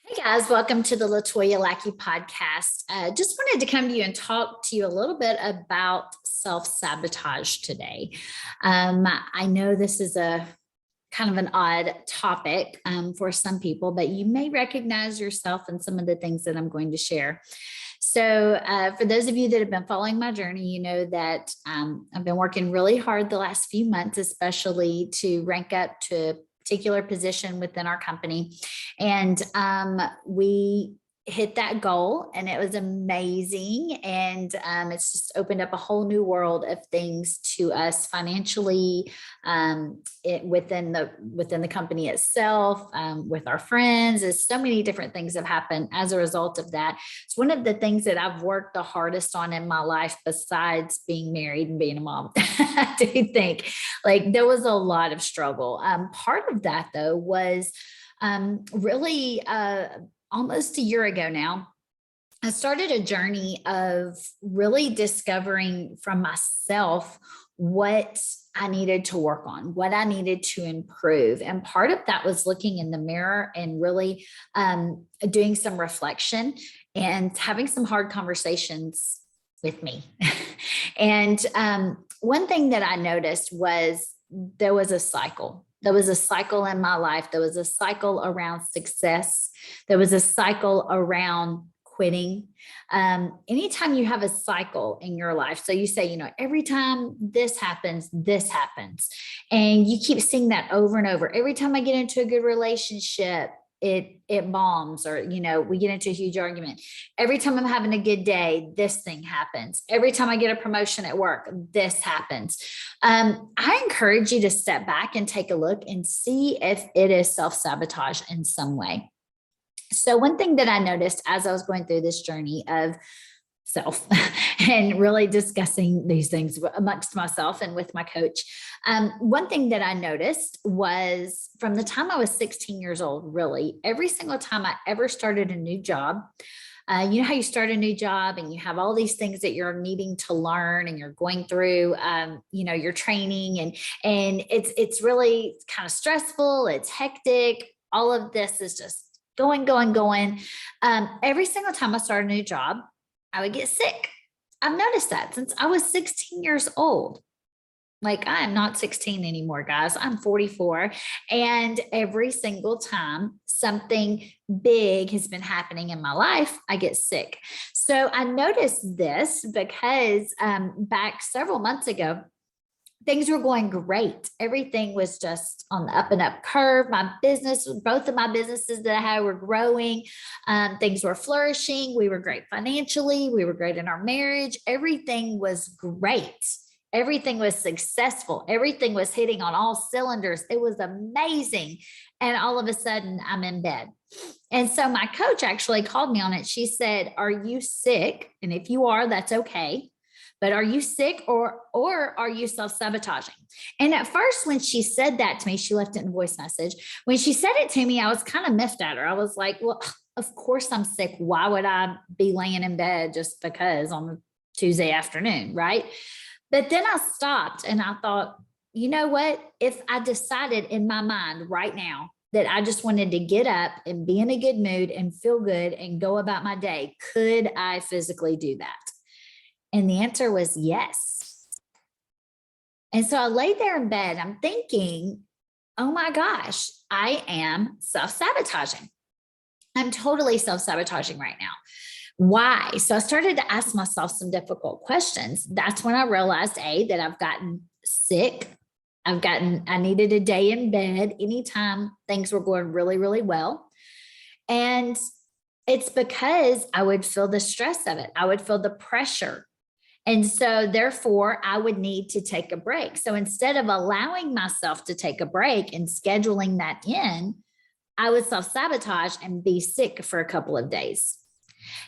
Hey guys, welcome to the Latoya Lackey podcast. Just wanted to come to you and talk to you a little bit about self-sabotage today. I know this is a kind of an odd topic for some people, but you may recognize yourself in some of the things that I'm going to share. So for those of you that have been following my journey, you know that I've been working really hard the last few months, especially to rank up to a particular position within our company. And we hit that goal and it was amazing. And it's just opened up a whole new world of things to us financially, within the company itself, with our friends. There's so many different things have happened as a result of that. It's one of the things that I've worked the hardest on in my life, besides being married and being a mom. I do think like there was a lot of struggle. Part of that though was really almost a year ago now, I started a journey of really discovering from myself what I needed to work on, what I needed to improve. And part of that was looking in the mirror and really doing some reflection and having some hard conversations with me. And one thing that I noticed was there was a cycle. There was a cycle in my life. There was a cycle around success. There was a cycle around quitting. Anytime you have a cycle in your life, so you say, every time this happens, and you keep seeing that over and over. Every time I get into a good relationship, it bombs, or we get into a huge argument. Every time I'm having a good day, this thing happens. Every time I get a promotion at work, this happens. I encourage you to step back and take a look and see if it is self-sabotage in some way. So one thing that I noticed as I was going through this journey of self and really discussing these things amongst myself and with my coach. One thing that I noticed was from the time I was 16 years old, really, every single time I ever started a new job, you know how you start a new job and you have all these things that you're needing to learn and you're going through, your training and it's really kind of stressful. It's hectic. All of this is just going. Every single time I start a new job, I would get sick. I've noticed that since I was 16 years old. Like I am not 16 anymore, guys. I'm 44. And every single time something big has been happening in my life, I get sick. So I noticed this because back several months ago, things were going great. Everything was just on the up and up curve. My business, both of my businesses that I had were growing. Things were flourishing. We were great financially. We were great in our marriage. Everything was great. Everything was successful. Everything was hitting on all cylinders. It was amazing. And all of a sudden I'm in bed. And so my coach actually called me on it. She said, "Are you sick? And if you are, that's okay. But are you sick or are you self-sabotaging?" And at first, when she said that to me, she left it in a voice message. When she said it to me, I was kind of miffed at her. I was like, well, of course I'm sick. Why would I be laying in bed just because on a Tuesday afternoon, right? But then I stopped and I thought, you know what? If I decided in my mind right now that I just wanted to get up and be in a good mood and feel good and go about my day, could I physically do that? And the answer was yes. And so I laid there in bed. I'm thinking, oh my gosh, I am self-sabotaging. I'm totally self-sabotaging right now. Why? So I started to ask myself some difficult questions. That's when I realized, that I've gotten sick. I needed a day in bed anytime things were going really, really well. And it's because I would feel the stress of it. I would feel the pressure. And so therefore I would need to take a break. So instead of allowing myself to take a break and scheduling that in, I would self-sabotage and be sick for a couple of days.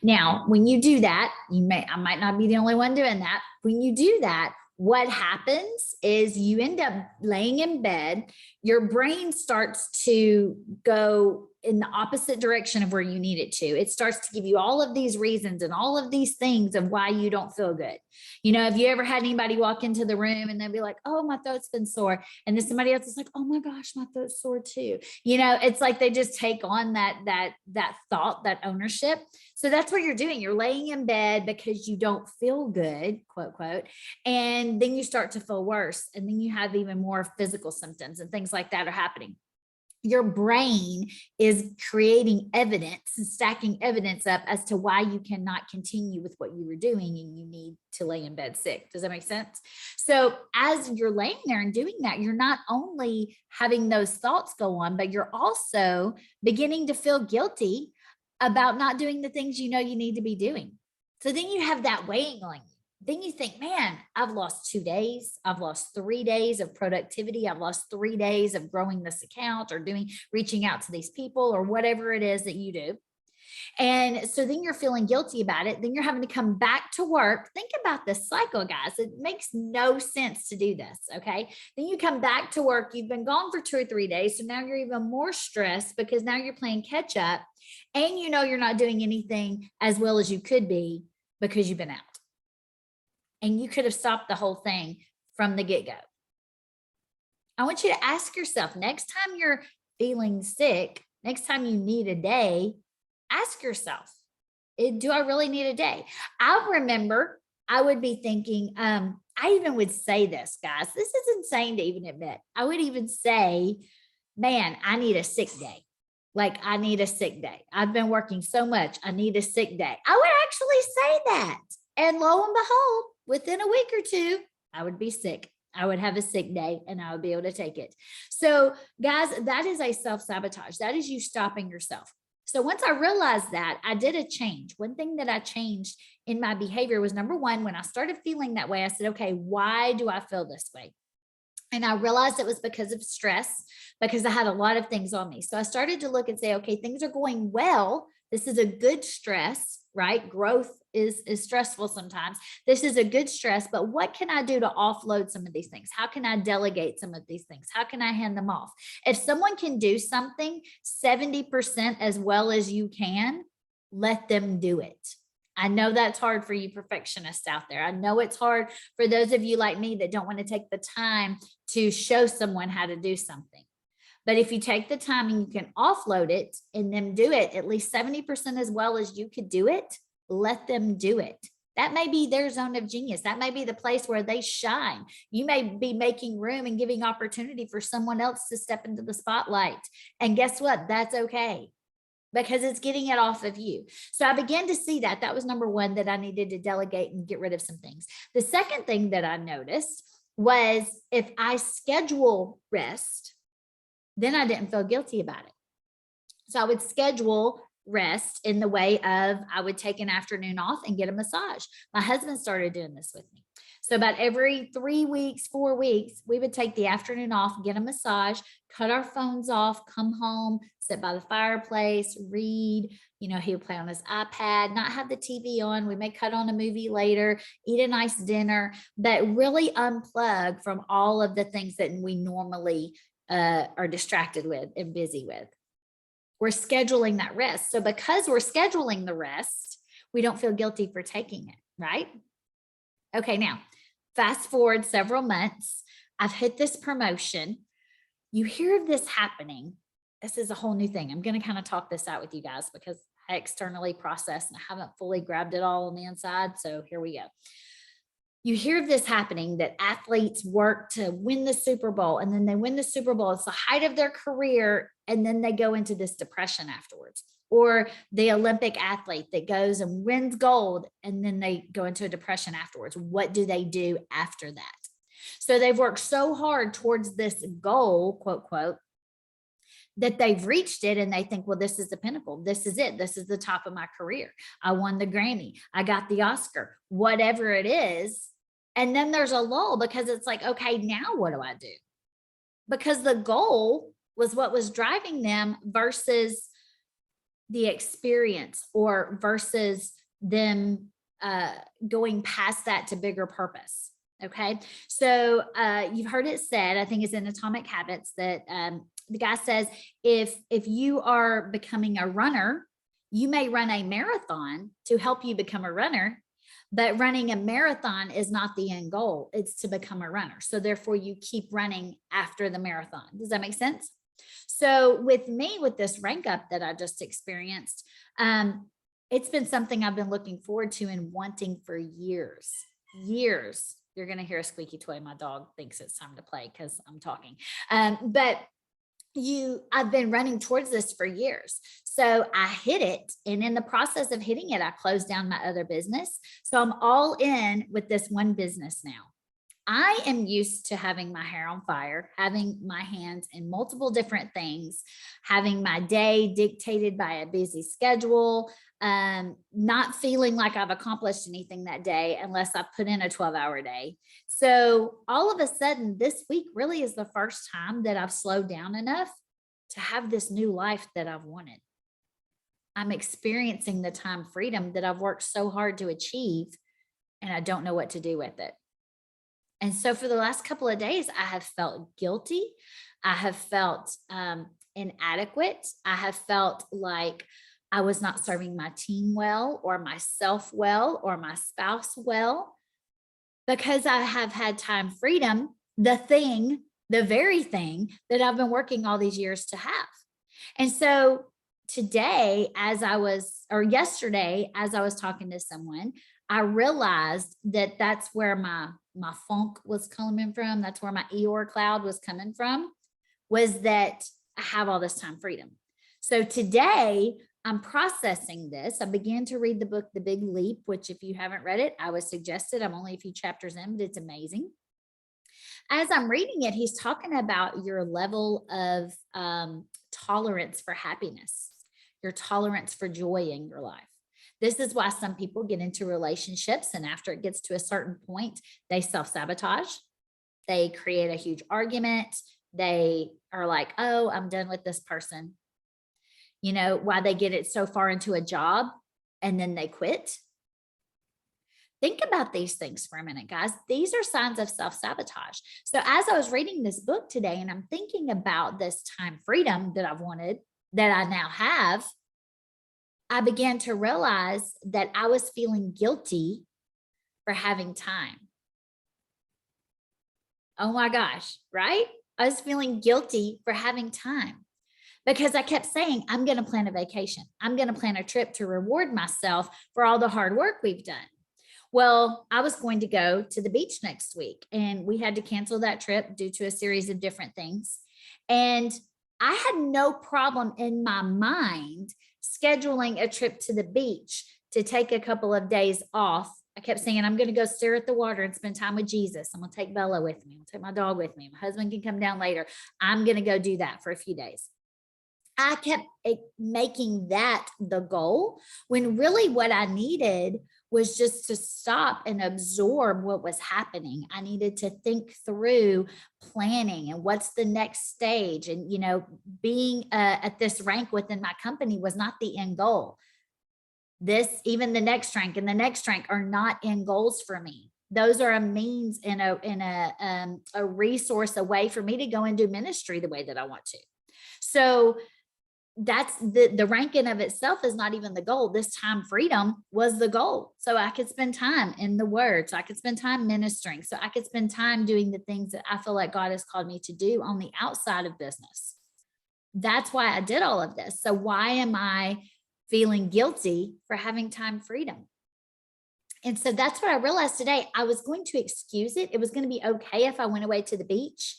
Now, when you do that, I might not be the only one doing that. When you do that, what happens is you end up laying in bed, your brain starts to go in the opposite direction of where you need it to. It starts to give you all of these reasons and all of these things of why you don't feel good. You know, have you ever had anybody walk into the room and they'll be like, oh, my throat's been sore. And then somebody else is like, oh my gosh, my throat's sore too. You know, it's like they just take on that thought, that ownership. So that's what you're doing. You're laying in bed because you don't feel good, quote, quote. And then you start to feel worse. And then you have even more physical symptoms and things like that are happening. Your brain is creating evidence and stacking evidence up as to why you cannot continue with what you were doing and you need to lay in bed sick. Does that make sense? So as you're laying there and doing that, you're not only having those thoughts go on, but you're also beginning to feel guilty about not doing the things you know you need to be doing. So then you have that weighing on you. Then you think, man, I've lost 2 days. I've lost 3 days of productivity. I've lost 3 days of growing this account or reaching out to these people or whatever it is that you do. And so then you're feeling guilty about it. Then you're having to come back to work. Think about this cycle, guys. It makes no sense to do this. Okay. Then you come back to work. You've been gone for 2 or 3 days. So now you're even more stressed because now you're playing catch up and you know you're not doing anything as well as you could be because you've been out. And you could have stopped the whole thing from the get-go. I want you to ask yourself, next time you're feeling sick, next time you need a day, ask yourself, do I really need a day? I remember I would be thinking, I even would say this, guys, this is insane to even admit. I would even say, man, I need a sick day. Like I need a sick day. I've been working so much. I need a sick day. I would actually say that. And lo and behold, within a week or two, I would be sick. I would have a sick day and I would be able to take it. So guys, that is a self-sabotage. That is you stopping yourself. So once I realized that, I did a change. One thing that I changed in my behavior was, number one, when I started feeling that way, I said, okay, why do I feel this way? And I realized it was because of stress, because I had a lot of things on me. So I started to look and say, okay, things are going well. This is a good stress, right? Growth is stressful sometimes. This is a good stress, but what can I do to offload some of these things? How can I delegate some of these things? How can I hand them off? If someone can do something 70% as well as you can, let them do it. I know that's hard for you perfectionists out there. I know it's hard for those of you like me that don't want to take the time to show someone how to do something. But if you take the time and you can offload it and then do it at least 70% as well as you could do it, let them do it. That may be their zone of genius. That may be the place where they shine. You may be making room and giving opportunity for someone else to step into the spotlight. And guess what? That's okay, because it's getting it off of you. So I began to see that. That was number one, that I needed to delegate and get rid of some things. The second thing that I noticed was if I schedule rest, then I didn't feel guilty about it. So I would schedule rest in the way of I would take an afternoon off and get a massage. My husband started doing this with me. So about every 3 weeks, 4 weeks, we would take the afternoon off, get a massage, cut our phones off, come home, sit by the fireplace, read. You know, he would play on his iPad, not have the TV on. We may cut on a movie later, eat a nice dinner, but really unplug from all of the things that we normally are distracted with and busy with. We're scheduling that rest. So because we're scheduling the rest, we don't feel guilty for taking it, right? Okay, now fast forward several months. I've hit this promotion. You hear of this happening. This is a whole new thing. I'm going to kind of talk this out with you guys because I externally processed and I haven't fully grabbed it all on the inside. So here we go. You hear of this happening, that athletes work to win the Super Bowl, and then they win the Super Bowl. It's the height of their career. And then they go into this depression afterwards. Or the Olympic athlete that goes and wins gold, and then they go into a depression afterwards. What do they do after that? So they've worked so hard towards this goal, quote, quote, that they've reached it and they think, well, this is the pinnacle. This is it. This is the top of my career. I won the Grammy. I got the Oscar, whatever it is. And then there's a lull because it's like, okay, now what do I do? Because the goal was what was driving them versus the experience, or versus them going past that to bigger purpose. Okay. So you've heard it said, I think it's in Atomic Habits, that the guy says, if you are becoming a runner, you may run a marathon to help you become a runner, but running a marathon is not the end goal. It's to become a runner. So therefore you keep running after the marathon. Does that make sense? So with me, with this rank up that I just experienced, it's been something I've been looking forward to and wanting for years. You're going to hear a squeaky toy. My dog thinks it's time to play because I'm talking. But I've been running towards this for years. So I hit it. And in the process of hitting it, I closed down my other business. So I'm all in with this one business now. I am used to having my hair on fire, having my hands in multiple different things, having my day dictated by a busy schedule, not feeling like I've accomplished anything that day unless I put in a 12-hour day. So all of a sudden, this week really is the first time that I've slowed down enough to have this new life that I've wanted. I'm experiencing the time freedom that I've worked so hard to achieve, and I don't know what to do with it. And so for the last couple of days, I have felt guilty. I have felt inadequate. I have felt like I was not serving my team well, or myself well, or my spouse well, because I have had time freedom, the very thing that I've been working all these years to have. And so yesterday, as I was talking to someone, I realized that that's where my funk was coming from. That's where my Eeyore cloud was coming from, was that I have all this time freedom. So today I'm processing this. I began to read the book, The Big Leap, which if you haven't read it, I would suggest it. I'm only a few chapters in, but it's amazing. As I'm reading it, he's talking about your level of tolerance for happiness, your tolerance for joy in your life. This is why some people get into relationships, and after it gets to a certain point, they self-sabotage. They create a huge argument. They are like, oh, I'm done with this person. You know, why they get it so far into a job and then they quit. Think about these things for a minute, guys. These are signs of self-sabotage. So as I was reading this book today, and I'm thinking about this time freedom that I've wanted, that I now have, I began to realize that I was feeling guilty for having time. Oh my gosh, right? I was feeling guilty for having time because I kept saying, I'm going to plan a vacation. I'm going to plan a trip to reward myself for all the hard work we've done. Well, I was going to go to the beach next week, and we had to cancel that trip due to a series of different things. And I had no problem in my mind scheduling a trip to the beach to take a couple of days off. I kept saying, I'm going to go stare at the water and spend time with Jesus. I'm going to take Bella with me. I'm going to take my dog with me. My husband can come down later. I'm going to go do that for a few days. I kept making that the goal, when really what I needed was just to stop and absorb what was happening. I needed to think through planning and what's the next stage. And, you know, being at this rank within my company was not the end goal. Even the next rank and the next rank are not end goals for me. Those are a means and a resource, a way for me to go and do ministry the way that I want to. So that's the ranking of itself is not even the goal. This time freedom was the goal. So I could spend time in the word. So I could spend time ministering. So I could spend time doing the things that I feel like God has called me to do on the outside of business. That's why I did all of this. So why am I feeling guilty for having time freedom? And so that's what I realized today. I was going to excuse it. It was going to be okay if I went away to the beach.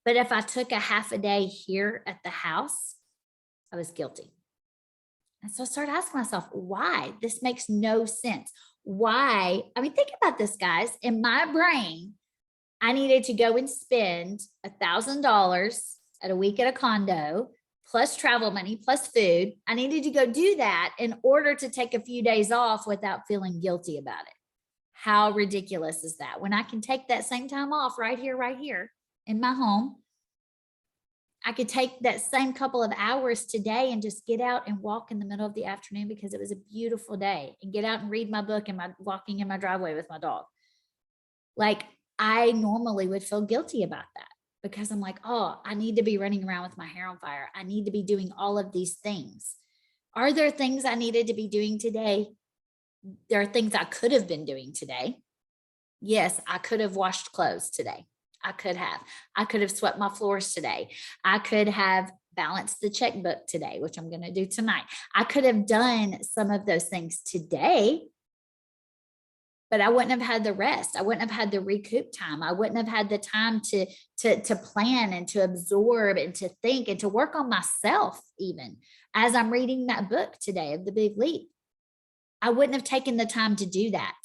But if I took a half a day here at the house, I was guilty. And so I started asking myself, why? This makes no sense. Why? I mean, think about this, guys. In my brain, I needed to go and spend $1,000 at a week at a condo, plus travel money, plus food. I needed to go do that in order to take a few days off without feeling guilty about it. How ridiculous is that? When I can take that same time off right here in my home. I could take that same couple of hours today and just get out and walk in the middle of the afternoon because it was a beautiful day, and get out and read my book and walking in my driveway with my dog. Like, I normally would feel guilty about that because I'm like, oh, I need to be running around with my hair on fire. I need to be doing all of these things. Are there things I needed to be doing today? There are things I could have been doing today. Yes, I could have washed clothes today. I could have. I could have swept my floors today. I could have balanced the checkbook today, which I'm going to do tonight. I could have done some of those things today, but I wouldn't have had the rest. I wouldn't have had the recoup time. I wouldn't have had the time to plan and to absorb and to think and to work on myself, even as I'm reading that book today of The Big Leap. I wouldn't have taken the time to do that.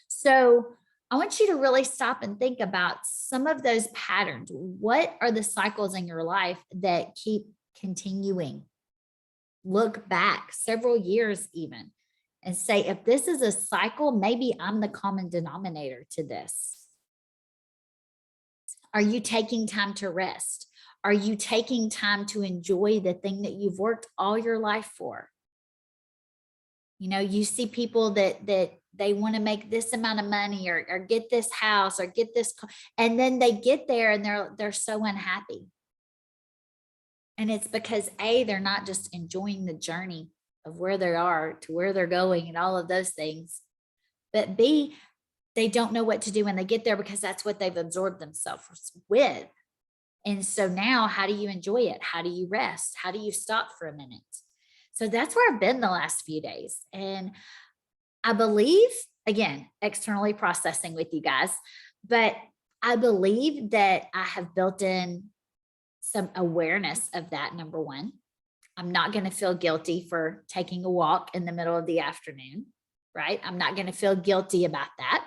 So I want you to really stop and think about some of those patterns. What are the cycles in your life that keep continuing? Look back several years even and say, if this is a cycle, maybe I'm the common denominator to this. Are you taking time to rest? Are you taking time to enjoy the thing that you've worked all your life for? You know, you see people that they want to make this amount of money or get this house or get this, and then they get there and they're so unhappy. And it's because they're not just enjoying the journey of where they are to where they're going and all of those things, but B, they don't know what to do when they get there because that's what they've absorbed themselves with. And so now, how do you enjoy it? How do you rest? How do you stop for a minute? So that's where I've been the last few days. And I believe, again, externally processing with you guys, but I believe that I have built in some awareness of that. Number one, I'm not going to feel guilty for taking a walk in the middle of the afternoon, right? I'm not going to feel guilty about that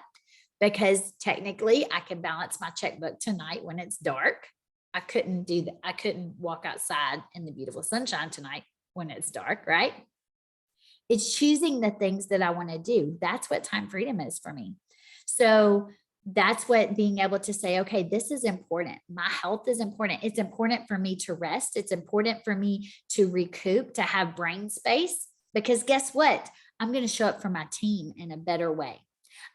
because technically I can balance my checkbook tonight when it's dark. I couldn't do that. I couldn't walk outside in the beautiful sunshine tonight when it's dark, right? It's choosing the things that I want to do. That's what time freedom is for me. So that's what being able to say, okay, this is important. My health is important. It's important for me to rest. It's important for me to recoup, to have brain space, because guess what? I'm going to show up for my team in a better way.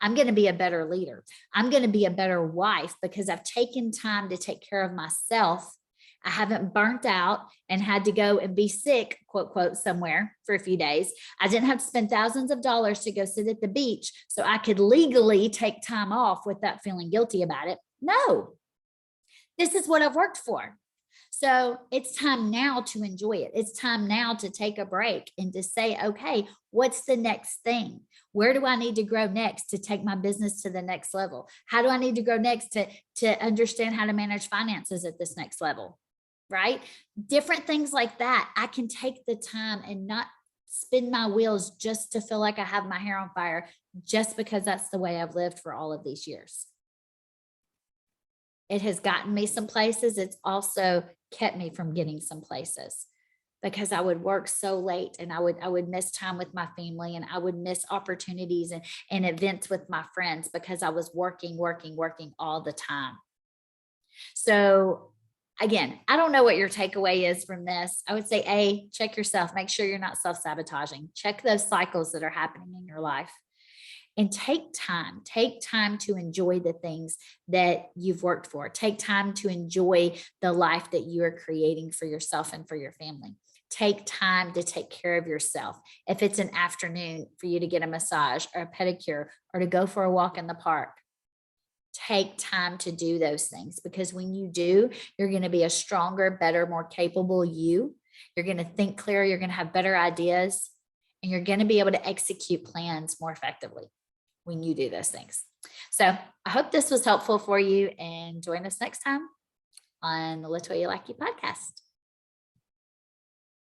I'm going to be a better leader. I'm going to be a better wife because I've taken time to take care of myself. I haven't burnt out and had to go and be sick, quote, quote, somewhere for a few days. I didn't have to spend thousands of dollars to go sit at the beach so I could legally take time off without feeling guilty about it. No, this is what I've worked for. So it's time now to enjoy it. It's time now to take a break and to say, okay, what's the next thing? Where do I need to grow next to take my business to the next level? How do I need to grow next to understand how to manage finances at this next level? Right? Different things like that. I can take the time and not spin my wheels just to feel like I have my hair on fire just because that's the way I've lived for all of these years. It has gotten me some places. It's also kept me from getting some places because I would work so late and I would miss time with my family and I would miss opportunities and events with my friends because I was working all the time. So again, I don't know what your takeaway is from this. I would say, check yourself, make sure you're not self-sabotaging, check those cycles that are happening in your life. And take time to enjoy the things that you've worked for. Take time to enjoy the life that you are creating for yourself and for your family. Take time to take care of yourself. If it's an afternoon for you to get a massage or a pedicure or to go for a walk in the park, take time to do those things because when you do, you're going to be a stronger, better, more capable you. You're going to think clearer. You're going to have better ideas and you're going to be able to execute plans more effectively when you do those things. So I hope this was helpful for you and join us next time on the Latoya Lackey podcast.